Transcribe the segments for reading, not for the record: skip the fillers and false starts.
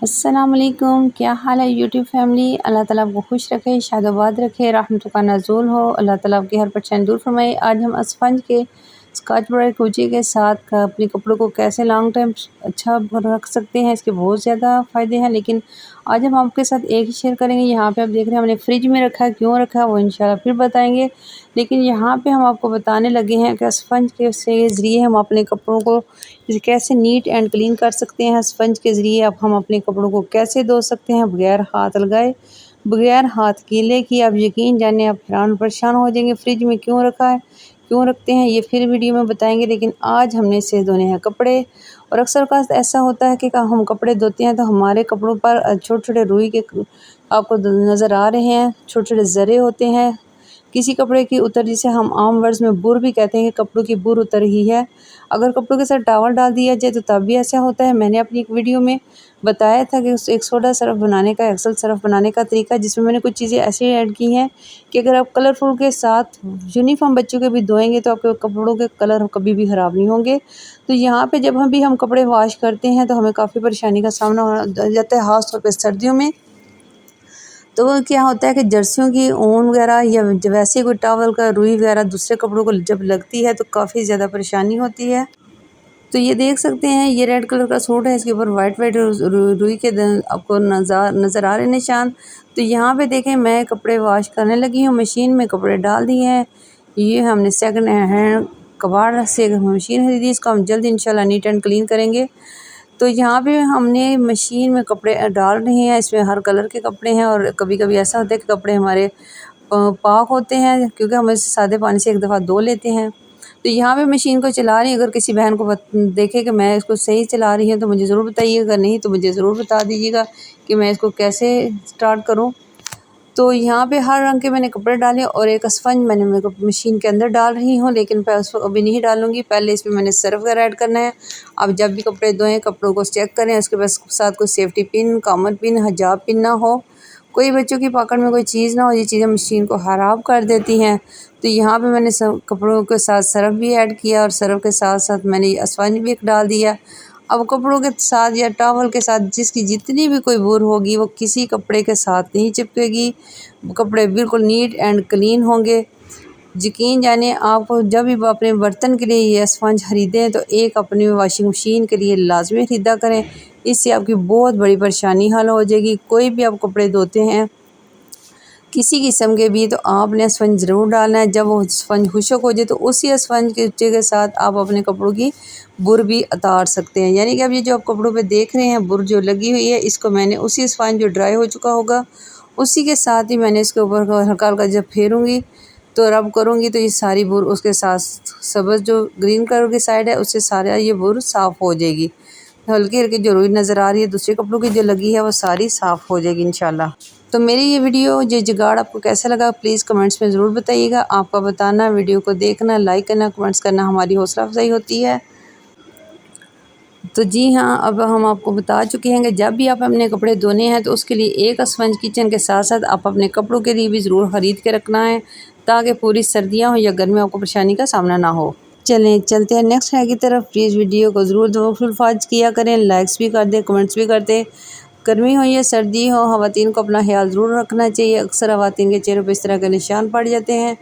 अस्सलाम वालेकुम, क्या हाल है यूट्यूब फैमिली। अल्लाह ताला आपको खुश रखे, शादोबाद रखे, रहमतों का नज़ूल हो। अल्लाह ताला आपकी हर परेशानी दूर फरमाए। आज हम स्पंज के स्कॉच ब्राइट कुची के साथ अपने कपड़ों को कैसे लॉन्ग टाइम अच्छा रख सकते हैं, इसके बहुत ज़्यादा फ़ायदे हैं। लेकिन आज हम आपके साथ एक ही शेयर करेंगे। यहाँ पे आप देख रहे हैं हमने फ्रिज में रखा है, क्यों रखा है वो इंशाल्लाह फिर बताएंगे। लेकिन यहाँ पे हम आपको बताने लगे हैं कि स्पंज के ज़रिए हम अपने कपड़ों को कैसे नीट एंड क्लीन कर सकते हैं। स्पंज के ज़रिए अब हम अपने कपड़ों को कैसे धो सकते हैं बगैर हाथ लगाए, बगैर हाथ गीले किए। आप यकीन जाने आप हैरान परेशान हो जाएंगे फ्रिज में क्यों रखा है, क्यों रखते हैं, ये फिर वीडियो में बताएंगे। लेकिन आज हमने इससे धोने हैं कपड़े। और अक्सर का ऐसा होता है कि हम कपड़े धोते हैं तो हमारे कपड़ों पर छोटे छोटे रुई के आपको नज़र आ रहे हैं, छोटे छोटे ज़रे होते हैं। किसी कपड़े की उतर, जिसे हम आम वर्ड्स में बुर भी कहते हैं कि कपड़ों की बुर उतर रही है। अगर कपड़ों के साथ टॉवल डाल दिया जाए तो तब भी ऐसा होता है। मैंने अपनी एक वीडियो में बताया था कि उस एक सोडा सर्फ बनाने का, एक्सल सर्फ बनाने का तरीका, जिसमें मैंने कुछ चीज़ें ऐसी ऐड की हैं कि अगर आप कलरफुल के साथ यूनिफॉर्म बच्चों के भी धोएंगे तो आपके कपड़ों के कलर कभी भी ख़राब नहीं होंगे। तो यहाँ पे जब हम कपड़े वॉश करते हैं तो हमें काफ़ी परेशानी का सामना हो जाता है, ख़ास तौर पर सर्दियों में। तो वो क्या होता है कि जर्सियों की ऊन वगैरह या वैसे कोई टॉवल का रुई वगैरह दूसरे कपड़ों को जब लगती है तो काफ़ी ज़्यादा परेशानी होती है। तो ये देख सकते हैं, ये रेड कलर का सूट है, इसके ऊपर वाइट वाइट रुई के आपको नज़र आ रहे निशान। तो यहाँ पे देखें, मैं कपड़े वॉश करने लगी हूँ, मशीन में कपड़े डाल दिए हैं। ये हमने सेकंड हैंड कबाड़ से मशीन खरीदी, इसको हम जल्द इंशाल्लाह नीट एंड क्लीन करेंगे। तो यहाँ पे हमने मशीन में कपड़े डाल रहे हैं, इसमें हर कलर के कपड़े हैं। और कभी कभी ऐसा होता है कि कपड़े हमारे पाक होते हैं, क्योंकि हम इसे सादे पानी से एक दफ़ा धो लेते हैं। तो यहाँ पे मशीन को चला रही, अगर किसी बहन को देखे कि मैं इसको सही चला रही हूँ तो मुझे ज़रूर बताइएगा, नहीं तो मुझे ज़रूर बता दीजिएगा कि मैं इसको कैसे स्टार्ट करूँ। तो यहाँ पे हर रंग के मैंने कपड़े डाले और एक स्पंज मैंने मशीन के अंदर डाल रही हूँ, लेकिन मैं उसको अभी नहीं डालूँगी। पहले इसमें मैंने सर्फ वगैरह ऐड करना है। आप जब भी कपड़े धोएं कपड़ों को चेक करें, उसके साथ कोई सेफ्टी पिन, कॉमन पिन, हिजाब पिन ना हो, कोई बच्चों की पकड़ में कोई चीज़ ना हो, ये चीज़ें मशीन को ख़राब कर देती हैं। तो यहाँ पे मैंने सब कपड़ों के साथ सर्फ भी ऐड किया और सर्फ के साथ साथ मैंने स्पंज भी एक डाल दिया। अब कपड़ों के साथ या टॉवल के साथ जिसकी जितनी भी कोई बुर होगी वो किसी कपड़े के साथ नहीं चिपकेगी, कपड़े बिल्कुल नीट एंड क्लीन होंगे। यकीन जाने, आपको जब भी अपने बर्तन के लिए ये स्पंज ख़रीदें तो एक अपनी वॉशिंग मशीन के लिए लाजमी ख़रीदा करें। इससे आपकी बहुत बड़ी परेशानी हल हो जाएगी। कोई भी आप कपड़े धोते हैं किसी किस्म के भी, तो आपने स्पंज ज़रूर डालना है। जब वो स्पंज खुशक हो जाए तो उसी स्पंज के साथ आप अपने कपड़ों की बुर भी उतार सकते हैं। यानी कि अब ये जो आप कपड़ों पे देख रहे हैं बुर जो लगी हुई है, इसको मैंने उसी स्पंज जो ड्राई हो चुका होगा उसी के साथ ही मैंने इसके ऊपर हल्का हल्का जब फेरूँगी तो रब करूँगी तो ये सारी बुर उसके साथ सब्ज़ जो ग्रीन कलर की साइड है उससे सारा ये बुर साफ़ हो जाएगी। हल्की हल्की जो रुई नज़र आ रही है दूसरे कपड़ों की जो लगी है वो सारी साफ़ हो जाएगी इंशाल्लाह। तो मेरी ये वीडियो ये जुगाड़ आपको कैसा लगा प्लीज़ कमेंट्स में ज़रूर बताइएगा। आपका बताना, वीडियो को देखना, लाइक करना, कमेंट्स करना हमारी हौसला अफजाई होती है। तो जी हाँ, अब हम आपको बता चुके हैं कि जब भी आप अपने कपड़े धोने हैं तो उसके लिए एक स्पंज किचन के साथ साथ आप अपने कपड़ों के लिए भी ज़रूर ख़रीद के रखना है, ताकि पूरी सर्दियाँ हो या गर्मी आपको परेशानी का सामना ना हो। चलें चलते हैं नेक्स्ट है की तरफ। प्लीज़ वीडियो को ज़रूर फुलफाज किया करें, लाइक्स भी कर दें, कमेंट्स भी कर दें। गर्मी हो या सर्दी हो, ख़वातीन को अपना ख्याल ज़रूर रखना चाहिए। अक्सर ख़वातीन के चेहरों पर इस तरह के निशान पड़ जाते हैं,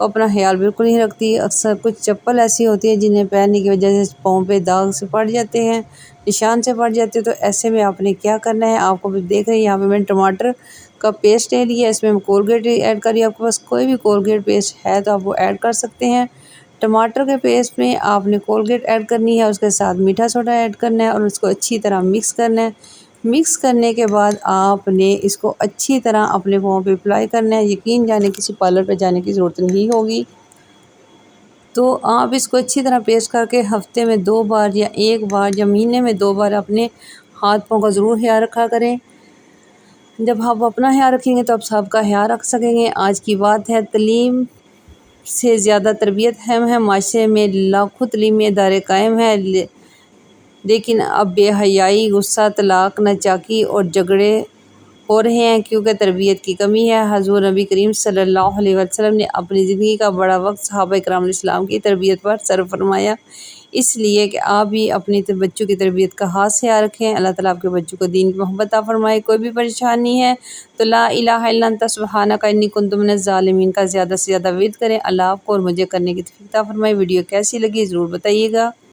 वो अपना ख्याल बिल्कुल नहीं रखती। अक्सर कुछ चप्पल ऐसी होती है जिन्हें पहनने की वजह से पाँव पे दाग से पड़ जाते हैं, निशान से पड़ जाते हैं। तो ऐसे में आपने क्या करना है, आपको भी देख रहे हैं यहाँ पे मैंने टमाटर का पेस्ट ले लिया, इसमें कोलगेट ऐड करिए। आपके पास कोई भी कोलगेट पेस्ट है तो आप वो ऐड कर सकते हैं। टमाटर के पेस्ट में आपने कोलगेट ऐड करनी है, उसके साथ मीठा सोडा ऐड करना है और उसको अच्छी तरह मिक्स करना है। मिक्स करने के बाद आपने इसको अच्छी तरह अपने पाँव पे अप्लाई करना है। यकीन जाने किसी पार्लर पे जाने की ज़रूरत नहीं होगी। तो आप इसको अच्छी तरह पेस्ट करके हफ्ते में 2 बार या 1 बार या महीने में 2 बार अपने हाथ पाँव का ज़रूर ख्याल रखा करें। जब आप अपना ख्याल रखेंगे तो आप सबका ख्याल रख सकेंगे। आज की बात है, तलीम से ज़्यादा तरबियत अहम है। माशरे में लाखों तलीमी इदारे कायम है, लेकिन अब बेहयाई, गुस्सा, तलाक, नाचाकी और झगड़े हो रहे हैं क्योंकि तरबियत की कमी है। हज़ूर नबी करीम सल्लल्लाहु अलैहि वसल्लम ने अपनी ज़िंदगी का बड़ा वक्त सहाबा इकराम अलैहिस्सलाम की तरबियत पर सर्व फरमाया। इसलिए कि आप भी अपनी बच्चों की तरबियत का ख़ास ख्याल रखें। अल्लाह ताला आपके बच्चों को दीन की मोहब्बत अता फ़रमाए। कोई भी परेशानी है तो ला इलाहा इल्ला अंता सुब्हानका इन्नी कुन्तु मिनज़ ज़ालिमीन का ज़्यादा से ज़्यादा विर्द करें। अल्लाह आपको और मुझे करने की तौफ़ीक़ अता फ़रमाए। वीडियो कैसी लगी ज़रूर बताइएगा।